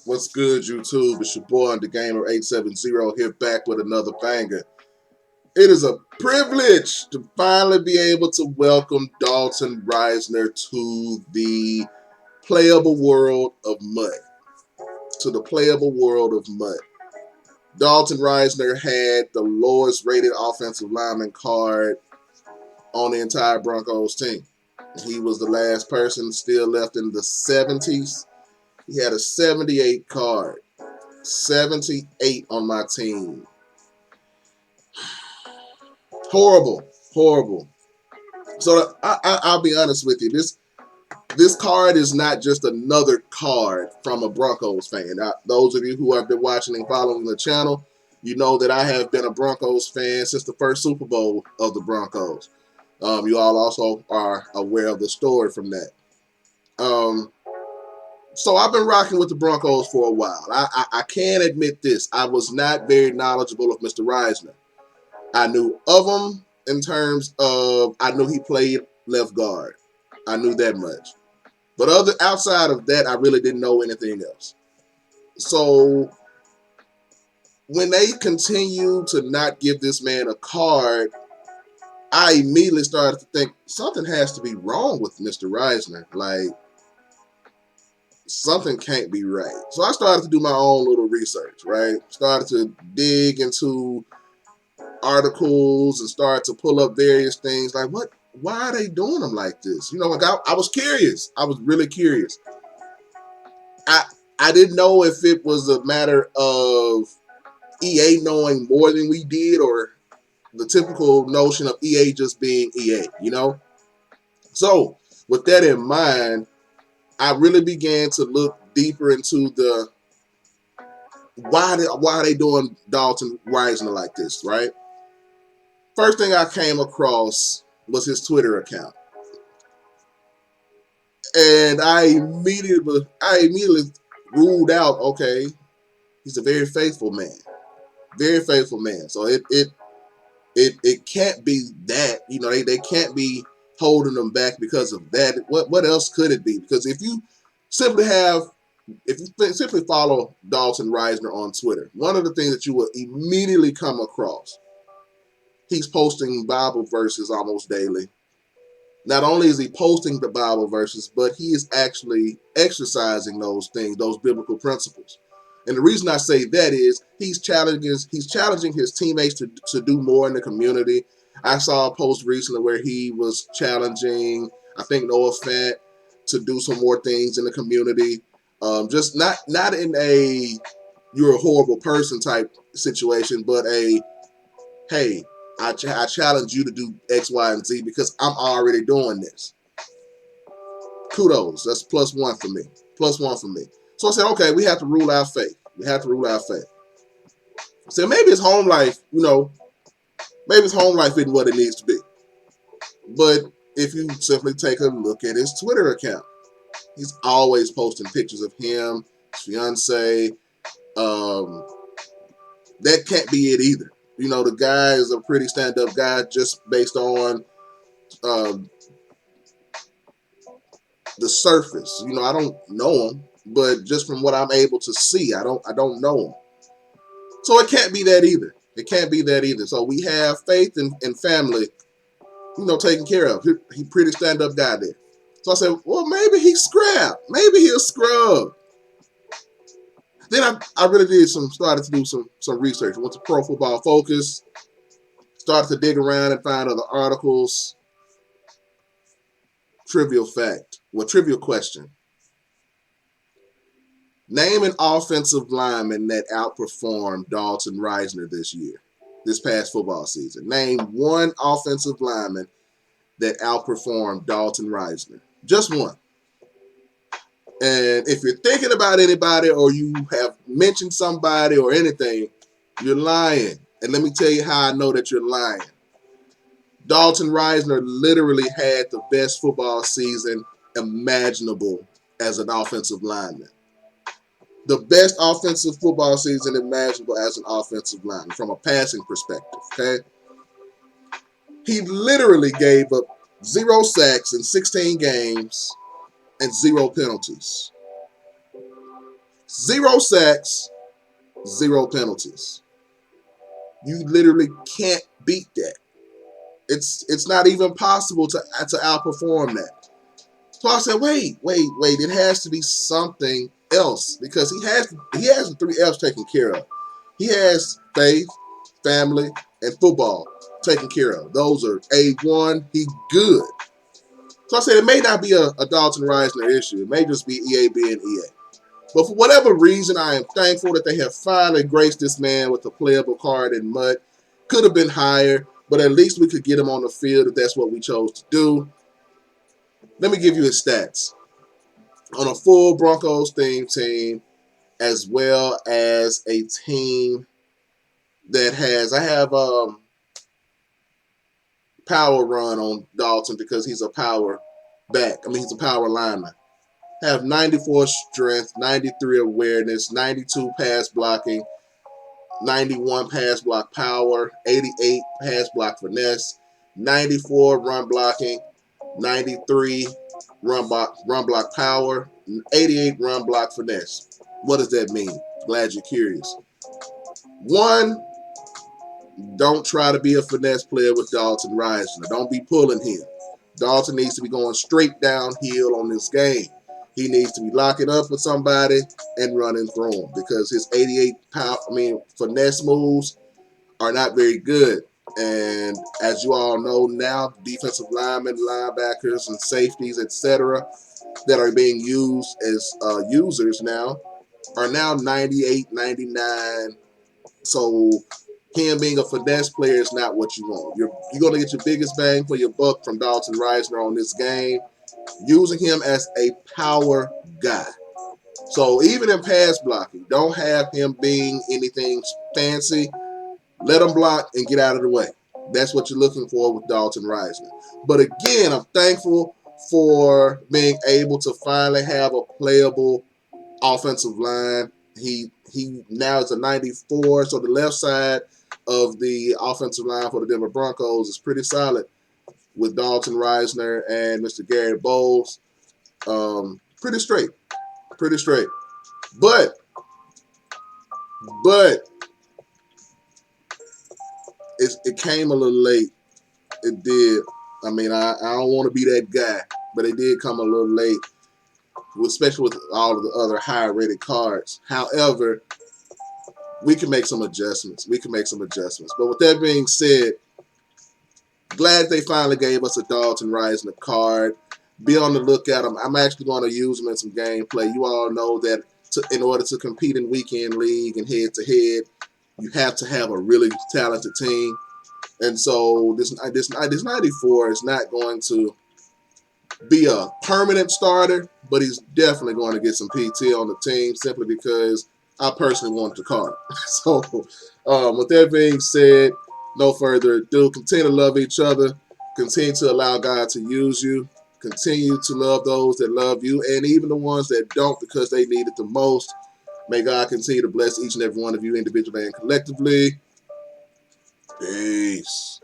What's good, YouTube? It's your boy, the Gamer 870, here back with another banger. It is a privilege to finally be able to welcome Dalton Risner to the playable world of mud. Dalton Risner had the lowest rated offensive lineman card on the entire Broncos team. He was the last person still left in the 70s. He had a 78 card. 78 on my team. Horrible. So I'll be honest with you. This card is not just another card from a Broncos fan. Now, those of you who have been watching and following the channel, you know that I have been a Broncos fan since the first Super Bowl of the Broncos. You all also are aware of the story from that. So I've been rocking with the Broncos for a while. I can admit this. I was not very knowledgeable of Mr. Risner. I knew of him in terms of, I knew he played left guard. I knew that much. But outside of that, I really didn't know anything else. So when they continue to not give this man a card, I immediately started to think something has to be wrong with Mr. Risner. Like, something can't be right. So I started to do my own little research, right? Started to dig into articles and start to pull up various things like, why are they doing them like this? You know, like I was curious. I was really curious. I didn't know if it was a matter of EA knowing more than we did, or the typical notion of EA just being EA, you know? So with that in mind, I really began to look deeper into the why are they doing Dalton Risner like this, right? First thing I came across was his Twitter account. And I immediately ruled out, okay, he's a very faithful man. Very faithful man. So it can't be that, you know, they can't be holding them back because of that. What else could it be? Because if you simply follow Dalton Risner on Twitter, one of the things that you will immediately come across, he's posting Bible verses almost daily. Not only is he posting the Bible verses, but he is actually exercising those things, those biblical principles. And the reason I say that is he's challenging his teammates to do more in the community. I saw a post recently where he was challenging, I think, Noah Fant to do some more things in the community. Just not in a you're a horrible person type situation, but a, hey, I challenge you to do X, Y, and Z because I'm already doing this. Kudos. That's +1 for me. +1 for me. So I said, okay, we have to rule out faith. So maybe his home life, you know, maybe his home life isn't what it needs to be. But if you simply take a look at his Twitter account, he's always posting pictures of him, his fiance. That can't be it either. You know, the guy is a pretty stand-up guy just based on the surface. You know, I don't know him, but just from what I'm able to see, I don't know him. So it can't be that either. So we have faith and family, you know, taken care of. He pretty stand-up guy there. So I said, well, maybe he's scrap. Maybe he'll scrub. Then I really started to do some research. Went to Pro Football Focus, started to dig around and find other articles. Trivial question. Name an offensive lineman that outperformed Dalton Risner this past football season. Name one offensive lineman that outperformed Dalton Risner. Just one. And if you're thinking about anybody or you have mentioned somebody or anything, you're lying. And let me tell you how I know that you're lying. Dalton Risner literally had the best football season imaginable as an offensive lineman. The best offensive football season imaginable as an offensive lineman from a passing perspective, okay? He literally gave up 0 sacks in 16 games and 0 penalties. 0 sacks, 0 penalties. You literally can't beat that. It's not even possible to outperform that. So I said, wait. It has to be something else because he has the 3 F's taken care of. He has faith, family, and football taken care of. Those are A1. He's good. So I said it may not be a Dalton Risner issue. It may just be EAB and EA. But for whatever reason, I am thankful that they have finally graced this man with a playable card in mud. Could have been higher, but at least we could get him on the field if that's what we chose to do. Let me give you his stats. On a full Broncos theme team, as well as a team that has, I have power run on Dalton because he's a power back. I mean, he's a power lineman. Have 94 strength, 93 awareness, 92 pass blocking, 91 pass block power, 88 pass block finesse, 94 run blocking, 93 run block power, 88 run block finesse. What does that mean? Glad you're curious. 1, don't try to be a finesse player with Dalton Risner. Don't be pulling him. Dalton needs to be going straight downhill on this game. He needs to be locking up with somebody and running through him because his 88 finesse moves are not very good. And as you all know now, defensive linemen, linebackers, and safeties, etc., that are being used as users now are now 98, 99. So him being a finesse player is not what you want. You're going to get your biggest bang for your buck from Dalton Risner on this game, using him as a power guy. So even in pass blocking, don't have him being anything fancy. Let him block and get out of the way. That's what you're looking for with Dalton Risner. But again, I'm thankful for being able to finally have a playable offensive line. He now is a 94, so the left side of the offensive line for the Denver Broncos is pretty solid with Dalton Risner and Mr. Gary Bowles. Pretty straight. But it came a little late. It did. I mean, I don't want to be that guy, but it did come a little late, especially with all of the other higher rated cards. However, we can make some adjustments. But with that being said, glad they finally gave us a Dalton Risner card. Be on the lookout. I'm actually going to use them in some gameplay. You all know that in order to compete in weekend league and head-to-head, you have to have a really talented team. And so this 94 is not going to be a permanent starter, but he's definitely going to get some PT on the team simply because I personally want the card. So with that being said, no further ado, continue to love each other, continue to allow God to use you, continue to love those that love you, and even the ones that don't because they need it the most. May God continue to bless each and every one of you individually and collectively. Peace.